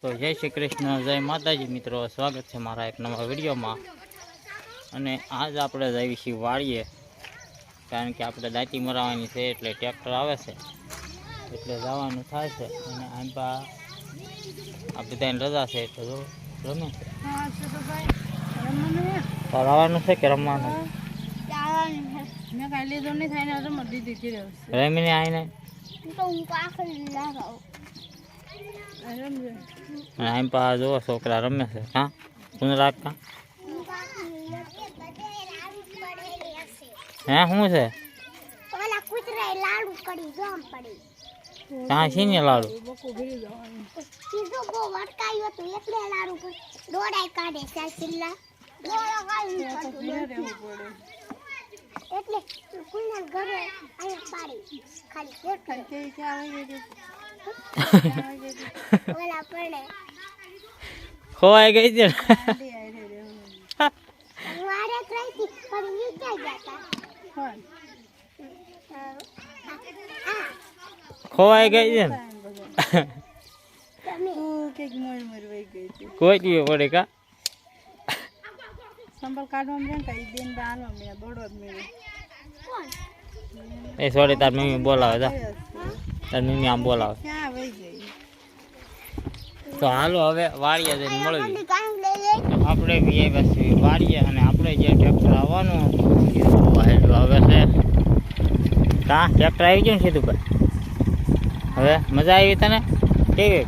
તો જય શ્રી કૃષ્ણ, જય માતાજી મિત્રો, સ્વાગત છે મારા એક નવા વિડીયોમાં। અને આજ આપણે જઈએ છીએ વાડીએ, કારણ કે આપણે દાંતી મરાવવાની છે એટલે ટ્રેક્ટર આવે છે એટલે જવાનું થાય છે। અને આમ આ બધાની રજા છે એટલે જો રમે છે। આવવાનું છે કે રમવાનું? રમીને આવીને આમ પા જો છોકરા રમે છે। હા કોણ રાખતા હે શું છે? ત્યાં છે ને લાડુ એટલે કુલના ઘરે આયા પાડી ખાલી ઓલા પડે ખોવાઈ ગઈ છે વારે ત્રઈથી પણ નીચે જતા ખોવાઈ ગઈ છે તમે કોઈ દી પડે કા સંભાળ કાઢવા મળે કઈ દિન બાનવા મળે દોડવા મળે એ સોરી તાર મમ્મી બોલાવે તા તાર મમ્મી આમ બોલાવે ક્યાં વહી ગઈ તો હાલો હવે વાડીએ જઈને મળવી। આપણે બી આવ્યા છીએ વાડીએ અને આપણે જે ટ્રેક્ટર આવવાનું હતું આવે છે કા ટ્રેક્ટર આવી ગયું ને સીધું હવે મજા આવી તને કેવી?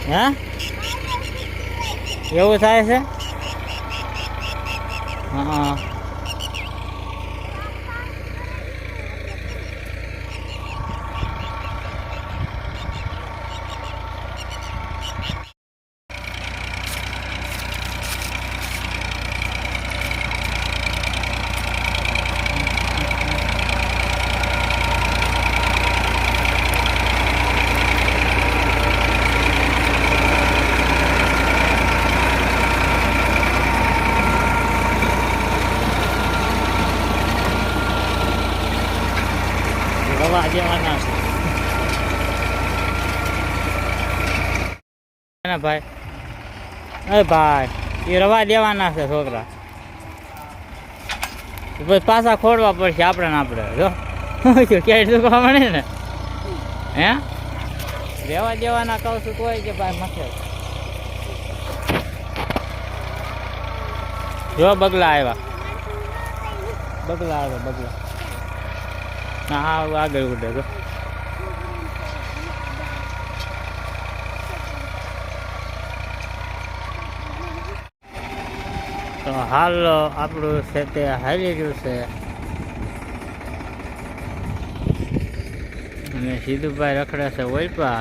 હા એવું થાય છે? હા રવા દેવાના છે ભાઈ। અરે ભાઈ એ રવા દેવાના છે છોકરા, પછી પાછા ખોડવા પડશે આપણે ને આપણે જો ક્યાંય દુખવા મળે ને હે રેવા દેવાના કહું છું કોઈ કે ભાઈ મથે જો બગલા આવ્યા, બગલા આવે બગલા હા આગળ ઉડે તો તો હાલ આપણું છે તે હાલી રહ્યું છે અને સીધુભાઈ રખડે છે ઓલપા।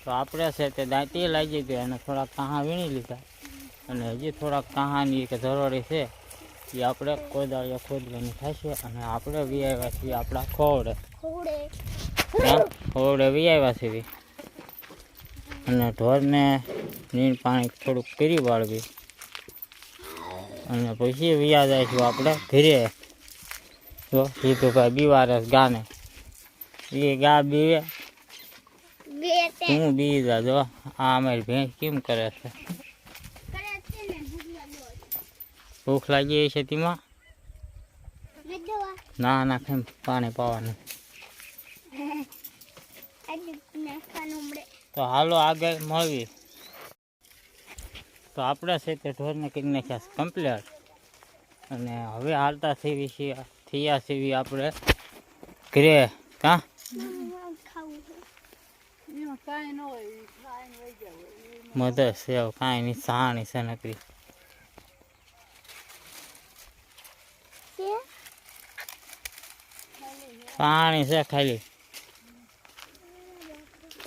તો આપણે છે તે દાંતી લાગી ગઈ અને થોડાક કાહા વીણી લીધા અને હજી થોડાક કાહાની કે જરૂરી છે એ આપણે કોદાળીએ ખોદવાની થશે। અને આપણે વી આવ્યા છીએ આપણા ખોવડે ખોવડે વી આવ્યા છીએ અને ઢોરને નીણ પાણી થોડુંક કરી વાળવી અને પછી વ્યા જઈશું આપણે ઘરે। જો સીધુભાઈ બીવારે ગાને એ ગા બીવે તું બી જા જો આ અમારી ભેંસ કેમ કરે છે? ભૂખ લાગી છે તેમાં ના નાખે પાણી પાવાનું। તો હાલો આગળ મળવી। તો આપણે છે તે ઢોરને કરી નાખ્યા કમ્પ્લીટ અને હવે હાલતા થયા છીએ આપણે ઘરે કા મધર સેવ કાંઈ નહીં સાણી છે નકરી છે પાણી છે ખાલી.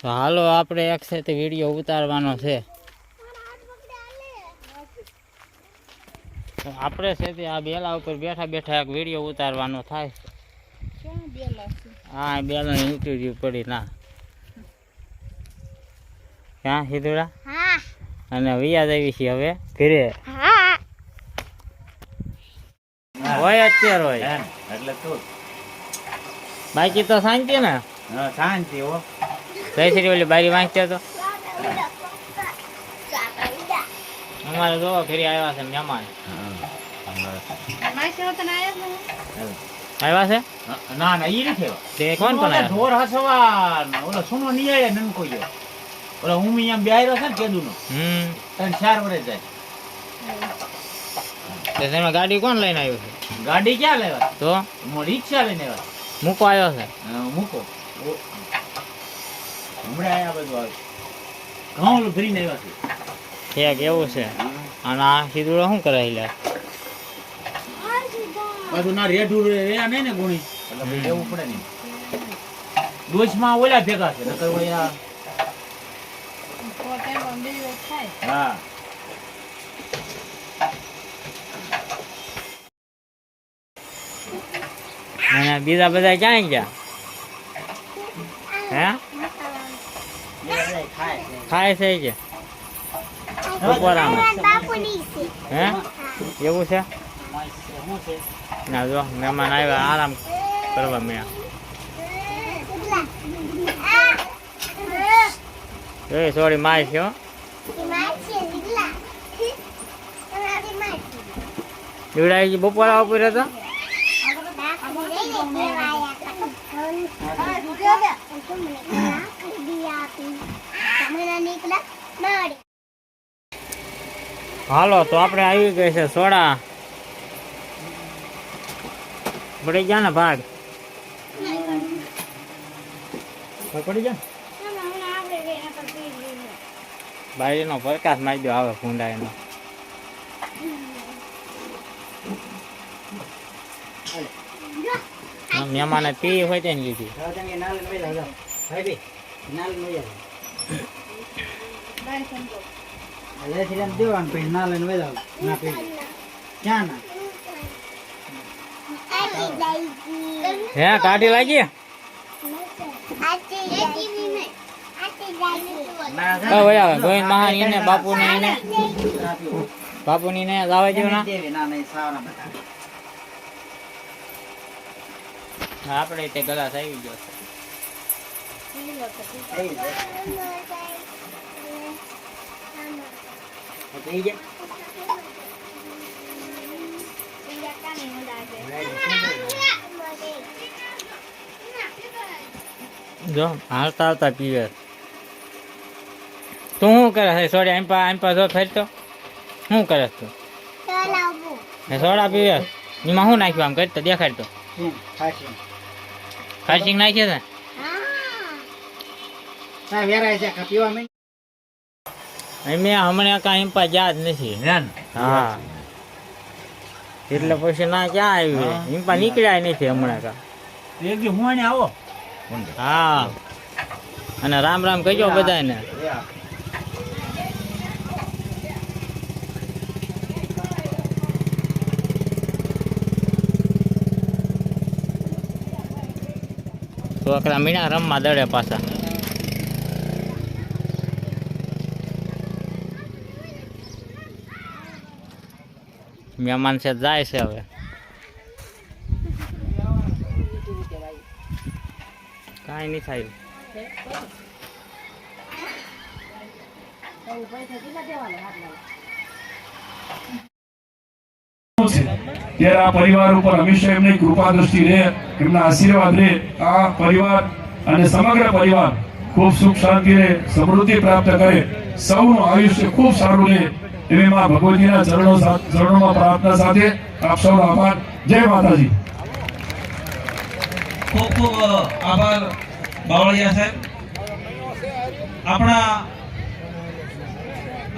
તો હાલો આપણે એક સાથે વિડીયો ઉતારવાનો છે. તો આપણે છે તે આ બેલા ઉપર બેઠા બેઠા એક વિડીયો ઉતારવાનો થાય. ક્યાં બેલા છે? હા બેલા ઇન્ટરવ્યુ પડી ના ક્યાં સીધુડા હા અને વિયા દેવી છે હવે ઘરે હા હોય અત્યારે હોય એટલે તું બાકી તો શાંતિ ને શાંતિ હો. જયશ્રી ઓલી બારી વાંચતો તો અમારે જો ઘરે આવ્યા છે મહેમાન માસી હોતા ના આયા ને? આવ્યા છે ના ના ઈ નથી તે કોણ કોણ આવ્યા ઢોર હસવા ઓલો સુનો નિયાય નનકો ગયો ઓલો હું અહીંયા બેહાર્યો છે ને કેદુનો 3-4 વર્ષ જાય. તે તમે ગાડી કોણ લઈને આવ્યું છે ગાડી ક્યાં લેવા તો હું રિક્ષા લઈને આવ્યા. મૂકો આવ્યો છે મૂકો હમણાં આયા બધું આવે ઘઉં ઓલું ભરીને આવ્યા છે. એક એવું છે અને આ સીધુડો શું કરે લે પાછું ના રેઢું રહ્યા નહીં ને ગુણી એટલે પછી લેવું પડે નહીં. ડોશમાં ઓલા ભેગા છે નકર ઓલા તો ટાઈમ બે દિવસ થાય. હા અને બીજા બધા ક્યાં ગયા હે ખાય છે કે બપોરામાં બાપુની છે હે એવું છે ના જો મહેમાન આવ્યા આરામ કરવા મેં એ સોરી માય છે હો જોડાઈ બપોરા ઉપર હતા હાલો તો આપણે આવી ગઈ છે સોડા પડી ગયા ને ભાગ પડી જાય બારીનો પ્રકાશ મારી દો આવે ભૂંડાઈનો મહેમાને પી હોય તેને લીધી હે કાઢી લાગી ગોવિંદ મહાની ને બાપુની ને લાવે જો ના આપણે તે ગલાસ આવી ગયો જો હાલતા હાલતા પીવે તું શું કરે છે સોડા એમ પા જો ફેરતો શું કરે તું સોડા પીવે એમાં શું નાખ્યું આમ કરતો દેખાડતો ખાસિંગ નાખીએ છે મેં હમણાં કાંઈ એમ પા યાદ નથી હા એટલે પછી ના ક્યાં આવ્યું એમ પા નીકળ્યા નથી હમણાં કા એક દી હું આને આવો હા અને રામ રામ કહેજો બધાને છોકરા મીણા રમવા દડે પાછા મહેમાન છે જાય છે હવે કાંઈ નહીં થાય ત્યારે આ પરિવાર ઉપર હંમેશા એમની કૃપા દ્રષ્ટિ રહે, એમના આશીર્વાદ રહે. આ પરિવાર અને સમગ્ર પરિવાર ખૂબ સુખ શાંતિ રહે, સમૃદ્ધિ પ્રાપ્ત કરે, સૌનું આયુષ્ય ખૂબ સારું રહે એવી માં ભગવતીના ચરણોમાં પ્રાર્થના સાથે આપ સૌનો આભાર. જય માતાજી. ખૂબ ખૂબ આભાર બાવળિયા સાહેબ. આપણા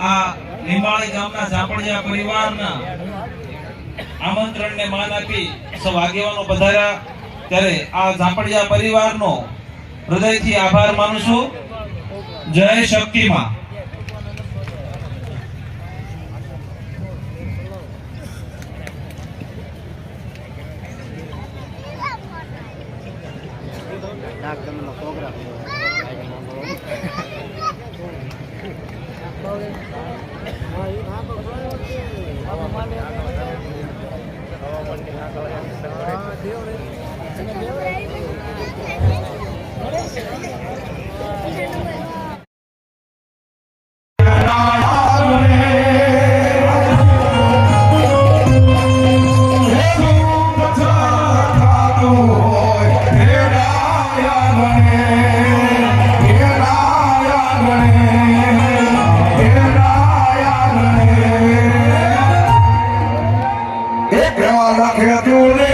આ લીંબાળી ગામના ઝાપડિયા પરિવારના આમંત્રણને માન આપી સૌ આગેવાનો પધાર્યા ત્યારે આ ઝાપડિયા પરિવારનો હૃદયથી આભાર માનું છું. જય શક્તિમાં. Love you.